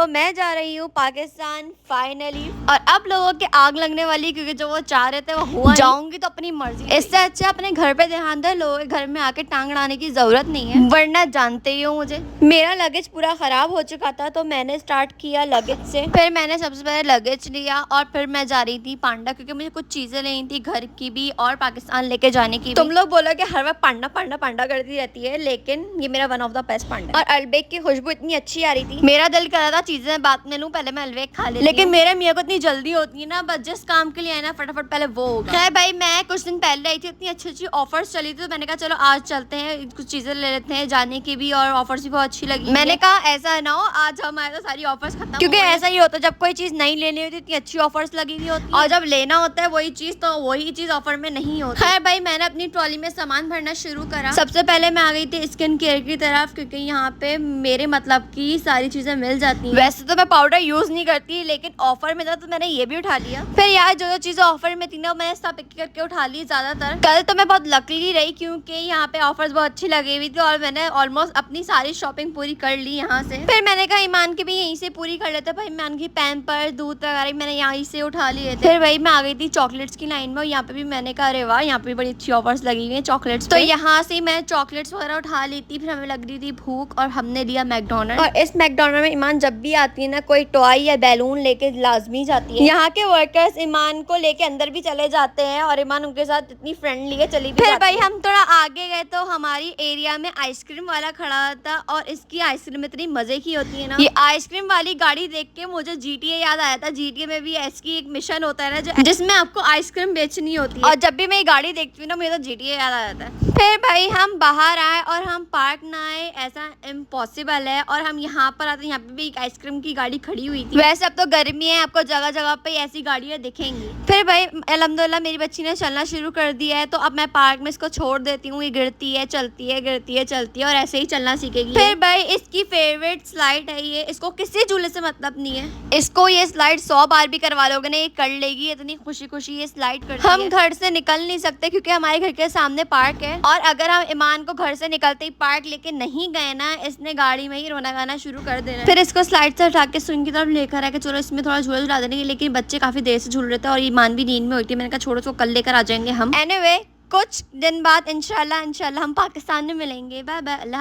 तो मैं जा रही हूँ पाकिस्तान फाइनली, और अब लोगों के आग लगने वाली, क्योंकि जो वो चाह रहे थे वो हुआ। जाऊंगी तो अपनी मर्जी। इससे अच्छा अपने घर पे ध्यान दे, लोगों के घर में आके टांग अड़ाने की जरूरत नहीं है, वरना जानते ही हो मुझे। मेरा लगेज पूरा खराब हो चुका था, तो मैंने स्टार्ट किया लगेज से। फिर मैंने सबसे पहले लगेज लिया और फिर मैं जा रही थी पांडा, क्योंकि मुझे कुछ चीजें लेनी थी घर की भी और पाकिस्तान लेके जाने की भी। तुम लोग बोलो कि हर वक्त पांडा पांडा पांडा करती रहती है, लेकिन ये मेरा वन ऑफ द बेस्ट पांडा। और अलबेक की खुशबू इतनी अच्छी आ रही थी, मेरा दिल कर रहा था चीजें बाद में लूं, पहले मैं अलबेक खा लेती। लेकिन मेरे मियाँ को इतनी जल्दी होती है ना, बस जिस काम के लिए आए ना फटाफट पहले वो होगा। खैर भाई, मैं कुछ दिन पहले आई थी, इतनी अच्छी अच्छी ऑफर्स चली थी, तो मैंने कहा चलो आज चलते हैं, कुछ चीजें ले लेते हैं जाने की भी, और ऑफर्स भी बहुत अच्छी लगी। मैंने कहा ऐसा ना हो आज हमारे तो सारी ऑफर्स खत्म, क्योंकि ऐसा ही होता है जब कोई चीज नहीं लेनी होती इतनी अच्छी ऑफर्स लगी हुई होती है, और जब लेना होता है वही चीज तो वही चीज ऑफर में नहीं होती। खैर भाई, मैंने अपनी ट्रॉली में सामान भरना शुरू करा। सबसे पहले मैं आ गई थी स्किन केयर की तरफ, क्योंकि यहाँ पे मेरे मतलब की सारी चीजें मिल जाती हैं। वैसे तो मैं पाउडर यूज नहीं करती, लेकिन ऑफर में था तो मैंने ये भी उठा लिया। फिर यार जो जो चीजें ऑफर में थी ना मैंने सब एक करके उठा ली ज्यादातर। कल तो मैं बहुत लकीली रही, क्योंकि यहाँ पे ऑफर्स बहुत अच्छी लगी हुई थी और मैंने ऑलमोस्ट अपनी सारी शॉपिंग पूरी कर ली यहाँ से। फिर मैंने कहा ईमान की भी यहीं से पूरी कर लेते भाई। ईमान की पैम्पर दूध वगैरह मैंने यहाँ से उठा लिए थे। फिर वही मैं आ गई थी चॉकलेट्स की लाइन में, यहाँ पे भी मैंने कहा अरे वाह, यहाँ पे भी बड़ी अच्छी ऑफर्स लगी हुई है चॉकलेट्स, तो यहाँ से मैं चॉकलेट्स वगैरह उठा ली थी। फिर हमें लग रही थी भूख और हमने लिया मैकडोनल्ड। और इस मैकडोनल्ड में ईमान जब भी आती है ना, कोई टॉय या बैलून लेके लाजमी जाती है। यहाँ के वर्कर्स ईमान को लेके अंदर भी चले जाते हैं और ईमान उनके साथ इतनी फ्रेंडली है, चली भी। फिर भाई हम थोड़ा आगे गए तो हमारी एरिया में आइसक्रीम वाला खड़ा था, और इसकी आइसक्रीम इतनी मजे की होती है ना। ये आइसक्रीम वाली गाड़ी देख के मुझे GTA याद आया था। GTA में भी ऐसी एक मिशन होता है ना जिसमें आपको आइसक्रीम बेचनी होती है, और जब भी मैं ये गाड़ी देखती हूँ ना मुझे तो GTA याद आ जाता है। फिर भाई हम बाहर आए और हम पार्क ना आए ऐसा इम्पॉसिबल है, और हम यहाँ पर आते हैं, यहाँ पे भी एक आइसक्रीम की गाड़ी खड़ी हुई थी। वैसे अब तो गर्मी है, आपको जगह जगह पे ऐसी गाड़ियाँ दिखेंगी। फिर भाई अल्हम्दुलिल्लाह मेरी बच्ची ने चलना शुरू कर दिया है, तो अब मैं पार्क में इसको छोड़ देती हूँ, ये गिरती है चलती है, गिरती है चलती है, और ऐसे ही चलना सीखेगी। फिर भाई इसकी फेवरेट स्लाइड है ये, इसको किसी झूले से मतलब नहीं है, इसको ये स्लाइड 100 बार भी करवा लोगे ना ये कर लेगी, इतनी खुशी खुशी ये स्लाइड करती है। हम घर से निकल नहीं सकते क्योंकि हमारे घर के सामने पार्क है, और अगर हम ईमान को घर से निकलते ही पार्क लेके नहीं गए ना, इसने गाड़ी में ही रोना गाना शुरू कर देना। फिर इसको स्लाइड से उठा के स्विंग की तरफ लेकर आके चलो इसमें थोड़ा झूला झुला देंगे, लेकिन बच्चे काफी देर से झूल रहे थे और ईमान भी नींद में हुई थी। मैंने कहा छोड़ो, इसको कल लेकर आ जाएंगे हम। एनीवे, कुछ दिन बाद इंशाल्लाह हम पाकिस्तान में मिलेंगे। बाय बाय, अल्लाह।